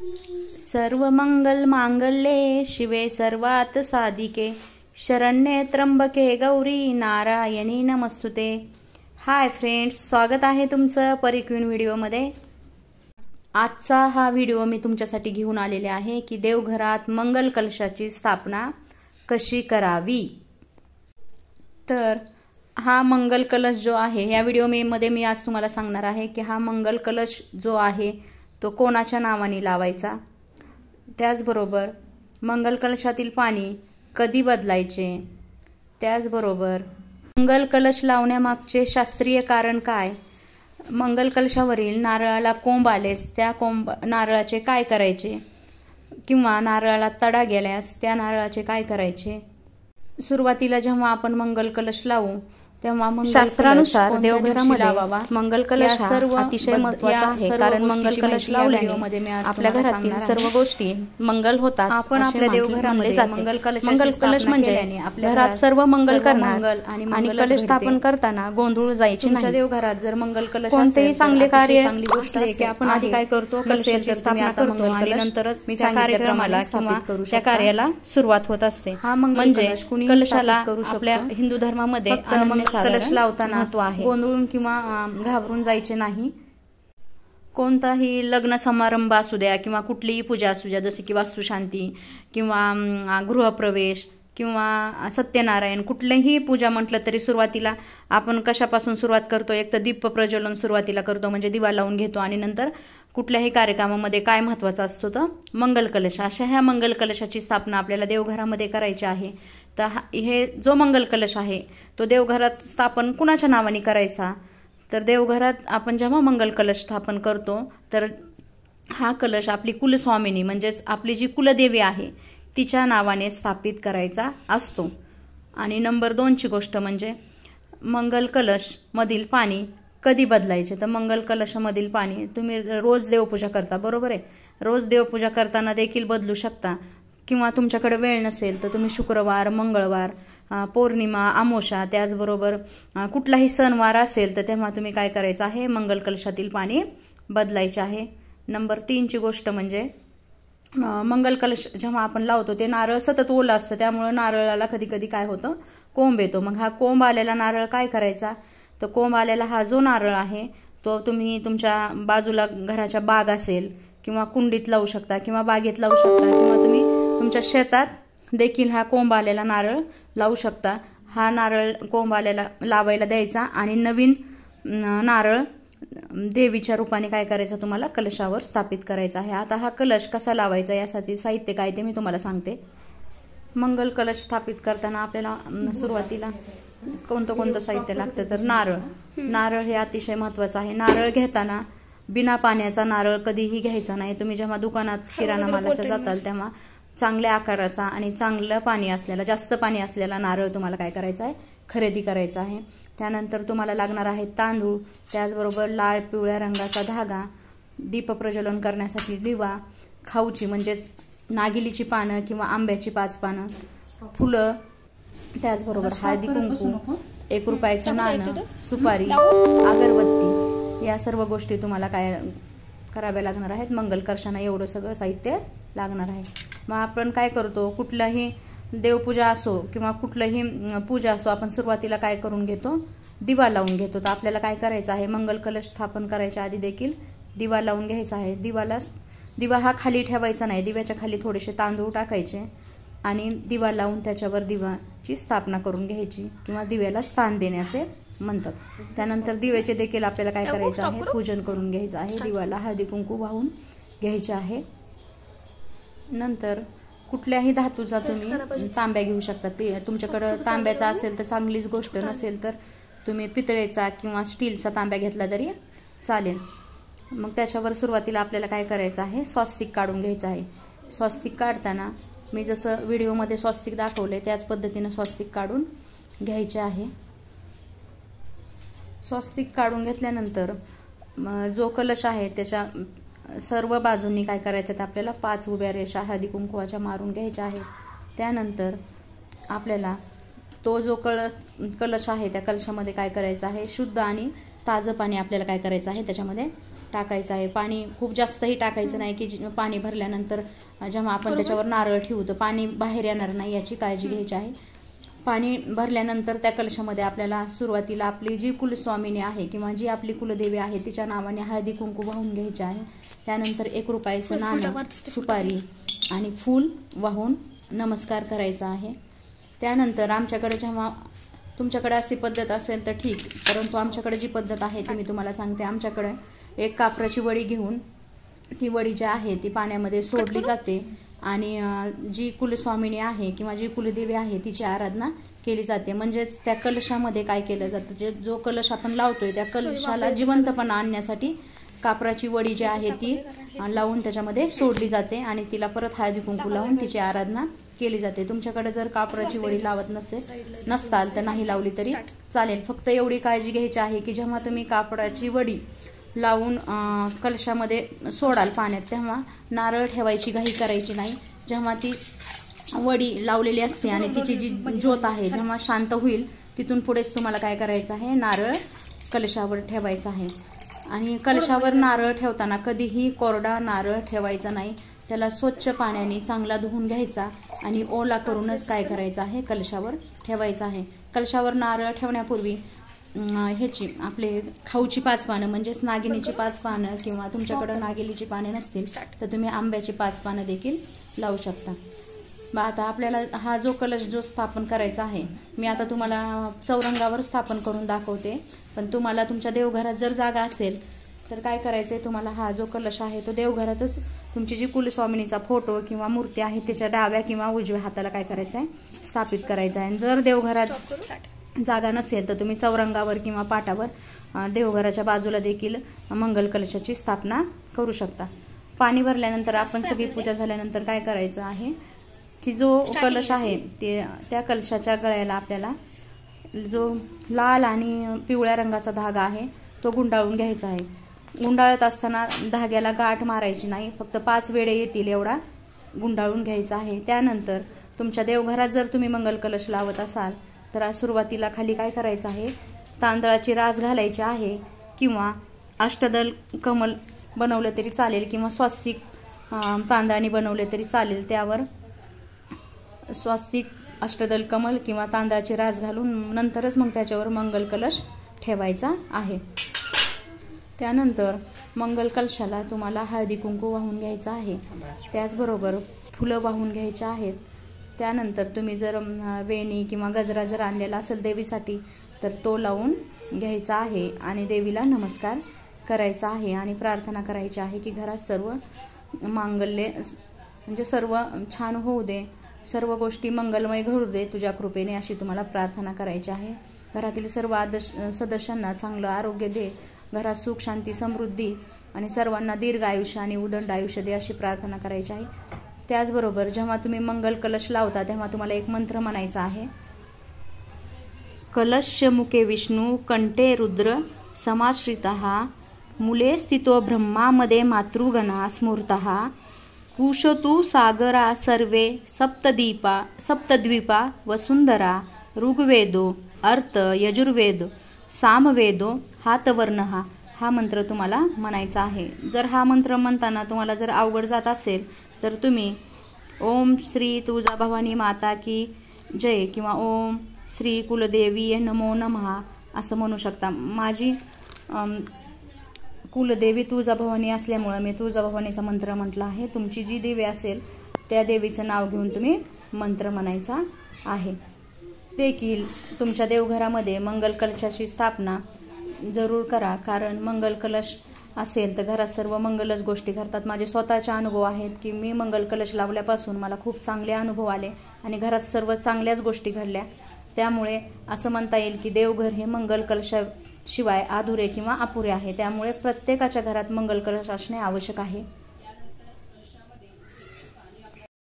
सर्व मंगल मांगल्ये शिवे सर्वात साधिके शरण्ये त्र्यंबके गौरी नारायणी नमस्तुते। हाय फ्रेंड्स, स्वागत आहे तुमचं परिक्वीन व्हिडिओमध्ये। आजचा हा व्हिडिओ मी तुमच्यासाठी घेऊन आलेले आहे की देवघरात मंगल कलशाची स्थापना कशी करावी। तर हा मंगल कलश जो आहे या व्हिडिओ मध्ये मी आज तुम्हाला सांगणार आहे की हा मंगल कलश जो आहे तो कोणाच्या नावाने लावायचा, त्याचबरोबर मंगल कलशातील पाणी कधी बदलायचे, त्याचबरोबर मंगल कलश लावण्यामागचे शास्त्रीय कारण काय, मंगल कलशावरील नारळाला कोंब आलेस त्या नारळाचे काय करायचे, किंवा नारळाला तडा गेल्यास त्या नारळाचे काय करायचे। सुरुवातीला जेव्हा आपण मंगल कलश लावू तेव्हा शास्त्रानुसार देवघरामध्ये मंगल कलश सर्व अतिशय महत्त्वाचा आहे, कारण मंगल कलश लावल्याने आपल्या घरातील सर्व गोष्टी मंगल होतात। आपण आपल्या देवघरामध्ये मंगल कलश म्हणजे आपल्या घरात सर्व मंगल करणार आणि कलश स्थापन करताना गोंधळ जायचे नाही। देवघरात जर मंगल कलश कोणतेही चांगले कार्य चांगली गोष्ट आहे की आपण आधी काय करतो, कलशाची स्थापना करतो आणि नंतरच त्या कार्यक्रमाला किंवा त्या कार्याला सुरुवात होत असते। म्हणजे कलशाला आपल्या हिंदू धर्मामध्ये कलश लावताना गोंधळून किंवा घाबरून जायचे नाही। कोणताही लग्न समारंभ असू द्या किंवा कुठलीही पूजा असू द्या, जसे की वास्तुशांती किंवा गृहप्रवेश किंवा सत्यनारायण, कुठलीही पूजा म्हटलं तरी सुरुवातीला आपण कशापासून सुरुवात करतो, एक तर दीप प्रज्वलन सुरुवातीला करतो, म्हणजे दिवा लावून घेतो, आणि नंतर कुठल्याही कार्यक्रमामध्ये काय महत्त्वाचा असतो तर मंगल कलश। अशा ह्या मंगल कलशाची स्थापना आपल्याला देवघरामध्ये करायची आहे। तर हे जो मंगल कलश आहे तो देवघरात स्थापन कुणाच्या नावाने करायचा, तर देवघरात आपण जेव्हा मंगल कलश स्थापन करतो तर हा कलश आपली कुलस्वामिनी म्हणजेच आपली जी कुलदेवी आहे तिच्या नावाने स्थापित करायचा असतो। आणि नंबर 2ची गोष्ट म्हणजे मंगल कलश मधील पाणी कधी बदलायचे, तर मंगल कलशामधील पाणी तुम्ही रोज देवपूजा करता, बरोबर आहे, रोज देवपूजा करताना देखील बदलू शकता, किंवा तुमच्याकडे वेळ नसेल तर तुम्ही शुक्रवार, मंगळवार, पौर्णिमा, अमावस्या, त्याचबरोबर कुठलाही सणवार असेल तर तेव्हा तुम्ही काय करायचं आहे, मंगल कलशातील पाणी बदलायचे आहे। नंबर 3ची गोष्ट म्हणजे मंगल कलश जेव्हा आपण लावतो ते नारळ सतत ओलं असतं, त्यामुळे नारळाला कधी कधी काय होतं, कोंब येतो। मग हा कोंब आलेला नारळ काय करायचा, तर कोंब आलेला हा जो नारळ आहे तो तुम्ही तुमच्या बाजूला घराच्या बाग असेल किंवा कुंडीत लावू शकता किंवा बागेत लावू शकता, किंवा तुम्ही तुमच्या शेतात देखील हा कोंब आलेला नारळ लावू शकता। हा नारळ कोंब आलेला लावायला द्यायचा आणि नवीन नारळ देवीच्या रूपाने काय करायचं, तुम्हाला कलशावर स्थापित करायचा आहे। आता हा कलश कसा लावायचा यासाठी साहित्य काय ते मी तुम्हाला सांगते। मंगल कलश स्थापित करताना आपल्याला सुरुवातीला कोणतं साहित्य लागतं, तर नारळ हे अतिशय महत्त्वाचं आहे। नारळ घेताना बिना पाण्याचा नारळ कधीही घ्यायचा नाही। तुम्ही जेव्हा दुकानात किराणा मालाच्या जाताल तेव्हा चांगल्या आकाराचा आणि चांगलं पाणी असलेला, जास्त पाणी असलेला नारळ तुम्हाला काय करायचा आहे, खरेदी करायचा आहे। त्यानंतर तुम्हाला लागणार आहे तांदूळ, त्याचबरोबर लाल पिवळ्या रंगाचा धागा, दीप प्रज्वलन करण्यासाठी दिवा, खाऊची म्हणजेच नागिलीची पानं किंवा आंब्याची 5 पानं, फुलं, त्याचबरोबर हळदी कुंकू, 1 रुपयाचं नाणं, सुपारी, अगरबत्ती, या सर्व गोष्टी तुम्हाला काय कराव्या लागणार आहेत, मंगल कलशांना एवढं सगळं साहित्य लागणार आहे। मग आपण काय करतो, कुठलाही देवपूजा असो किंवा कुठलंही पूजा असो, आपण सुरुवातीला काय करून घेतो, दिवा लावून घेतो। तर आपल्याला काय करायचं आहे, मंगल कलश स्थापन करायच्या आधी देखील दिवा लावून घ्यायचा आहे। दिवा हा खाली ठेवायचा नाही, दिव्याच्या खाली थोडेसे तांदूळ टाकायचे आणि दिवा लावून त्याच्यावर दिवाची स्थापना करून घ्यायची, किंवा दिव्याला स्थान देणे असे म्हणतात। त्यानंतर दिव्याचे देखील आपल्याला काय करायचं आहे, पूजन करून घ्यायचं आहे, दिवाला हळदी कुंकू वाहून घ्यायचे आहे। नंतर कुठल्याही धातूचा तुम्ही तांब्या घेऊ शकता, ते तुमच्याकडे तांब्याचा असेल तर चांगलीच गोष्ट, नसेल तर तुम्ही पितळेचा किंवा स्टीलचा तांब्या घेतला तरी चालेल। मग त्याच्यावर सुरुवातीला आपल्याला काय करायचं आहे, स्वस्तिक काढून घ्यायचं आहे। स्वस्तिक काढताना मी जसं व्हिडिओमध्ये स्वस्तिक दाखवले त्याच पद्धतीने स्वस्तिक काढून घ्यायचे आहे। स्वस्तिक काढून घेतल्यानंतर जो कलश आहे त्याच्या सर्व बाजूंनी काय करायचं, तर आपल्याला 5 उभ्या रेषा हळदी कुंकवाच्या मारून घ्यायच्या आहे। त्यानंतर आपल्याला तो जो कलश आहे त्या कलशामध्ये काय करायचं आहे, शुद्ध आणि ताजं पाणी आपल्याला काय करायचं आहे त्याच्यामध्ये टाकायचं आहे. पाणी खूप जास्तही टाकायचं नाही की पाणी भरल्यानंतर जेव्हा आपण त्याच्यावर नारळ ठेवू तर पाणी बाहेर येणार नाही, याची काळजी घ्यायची आहे. पाणी भरल्यानंतर त्या कलशामध्ये आपल्याला सुरुवातीला आपली जी कुलस्वामिनी आहे किंवा जी आपली कुलदेवी आहे तिच्या नावाने हळदी कुंकू वाहून घ्यायचे आहे. त्यानंतर 1 रुपयाचं नाणं, सुपारी आणि फूल वाहून नमस्कार करायचा आहे. त्यानंतर आमच्याकडे जेव्हा तुमच्याकडे अशी पद्धत असेल तर ठीक, परंतु आमच्याकडे जी पद्धत आहे ती मी तुम्हाला सांगते. आमच्याकडे एक कापराची वडी घेऊन ती वडी जी आहे ती पाण्यामध्ये सोडली जाते आणि जी कुलस्वामिनी आहे किंवा जी कुलदेवी आहे तिची आराधना केली जाते. म्हणजेच त्या कलशामध्ये काय केलं जातं, जो कलश आपण लावतोय त्या कलशाला जिवंतपणा आणण्यासाठी कापराची वडी जी आहे ती लावून त्याच्यामध्ये सोडली जाते आणि तिला परत हळदी कुंकू लावून तिची आराधना केली जाते. तुमच्याकडे जर कापराची वडी लावत नसताल तर नाही लावली तरी चालेल. फक्त एवढी काळजी घ्यायची आहे की जेव्हा तुम्ही कापराची वडी लावून कलशामध्ये सोडाल पाण्यात तेव्हा नारळ ठेवायची घाई करायची नाही. जेव्हा ती वडी लावलेली असते आणि तिची जी ज्योत आहे जेव्हा शांत होईल तिथून पुढेच तुम्हाला काय करायचं आहे, नारळ कलशावर ठेवायचा आहे. आणि कलशावर नारळ ठेवताना कधीही कोरडा नारळ ठेवायचा नाही. त्याला स्वच्छ पाण्याने चांगला धुवून घ्यायचा आणि ओला करूनच काय करायचं आहे, कलशावर ठेवायचा आहे. कलशावर नारळ ठेवण्यापूर्वी ह्याची आपले खाऊची 5 पानं म्हणजेच नागिनीची 5 पानं किंवा तुमच्याकडं नागिलीची पाने नसतील तर तुम्ही आंब्याची 5 पानं देखील लावू शकता. आता आपल्याला हा जो कलश जो स्थापन करायचा आहे, मी आता तुम्हाला चौरंगावर स्थापन करून दाखवते. पण तुम्हाला तुमच्या देवघरात जर जागा असेल तर काय करायचं आहे, तुम्हाला हा जो कलश आहे तो देवघरातच तुमची जी कुलस्वामिनीचा फोटो किंवा मूर्ती आहे त्याच्या डाव्या किंवा उजव्या हाताला काय करायचं आहे, स्थापित करायचं आहे. जर देवघरात जागा नसेल तर तुम्ही चौरंगावर किंवा पाटावर देवघराच्या बाजूला देखील मंगल कलशाची स्थापना करू शकता. पाणी भरल्यानंतर आपण सगळी पूजा झाल्यानंतर काय करायचं आहे की जो कलश आहे त्या कलशाच्या गळ्याला आपल्याला जो लाल आणि पिवळ्या रंगाचा धागा आहे तो गुंडाळून घ्यायचा आहे. गुंडाळत असताना धाग्याला गाठ मारायची नाही, फक्त 5 वेळे येतील एवढा गुंडाळून घ्यायचा आहे. त्यानंतर तुमच्या देवघरात जर तुम्ही मंगल कलश लावत असाल तर सुरुवातीला खाली काय करायचं आहे, तांदळाची रास घालायची आहे किंवा अष्टदल कमल बनवलं तरी चालेल किंवा स्वस्तिक तांदळाने बनवले तरी चालेल. त्यावर स्वस्तिक, अष्टदल कमल किंवा तांदळाची रास घालून नंतरच मग त्याच्यावर मंगल कलश ठेवायचा आहे. त्यानंतर मंगल कलशाला तुम्हाला हळदी कुंकू वाहून घ्यायचं आहे, त्याचबरोबर फुलं वाहून घ्यायची आहेत. त्यानंतर तुम्ही जर वेणी किंवा गजरा जर आणलेला असेल देवीसाठी तर तो लावून घ्यायचा आहे आणि देवीला नमस्कार करायचा आहे आणि प्रार्थना करायची आहे की घरात सर्व मांगल्य म्हणजे सर्व छान होऊ दे, सर्व गोष्टी मंगलमय घडू दे तुझ्या कृपेने, अशी तुम्हाला प्रार्थना करायची आहे. घरातील सर्व सदस्यांना चांगलं आरोग्य दे, घरात सुख शांती समृद्धी आणि सर्वांना दीर्घ आयुष्य आणि उदंड आयुष्य दे अशी प्रार्थना करायची आहे. त्याचबरोबर जेव्हा तुम्ही मंगल कलश लावता तेव्हा तुम्हाला एक मंत्र म्हणायचा आहे. कलश मुखे विष्णू कंठे रुद्र समाश्रितः मूले स्थितो ब्रह्मामध्ये मातृगणा स्मृतः कुशतु सागरा सर्वे सप्तद्वीपा वसुंधरा ऋग्वेदो अर्थ यजुर्वेद सामवेदो हातवर्ण हा मंत्र तुम्हाला म्हणायचा आहे. जर हा मंत्र म्हणताना तुम्हाला जर अवघड जात असेल तर तुम्ही ओम श्री तुळजाभवानी माता की जय किंवा ओम श्री कुलदेवी नमो नमः असं म्हणू शकता. माझी कुलदेवी तुळजाभवानी असल्यामुळे मी तुळजाभवानीचा मंत्र म्हटला आहे. तुमची जी देवी असेल त्या देवीचं नाव घेऊन तुम्ही मंत्र म्हणायचा आहे. देखील तुमच्या देवघरामध्ये मंगल कलशाची स्थापना जरूर करा, कारण मंगल कलश असेल तर घरात सर्व मंगलच गोष्टी घडतात. माझे स्वतःचे अनुभव आहेत की मी मंगल कलश लावल्यापासून मला खूप चांगले अनुभव आले आणि घरात सर्व चांगल्याच गोष्टी घडल्या. त्यामुळे असं म्हणता येईल की देवघर हे मंगल कलशाशिवाय अधुरे किंवा अपुरे आहे. त्यामुळे प्रत्येकाच्या घरात मंगल कलश असणे आवश्यक आहे.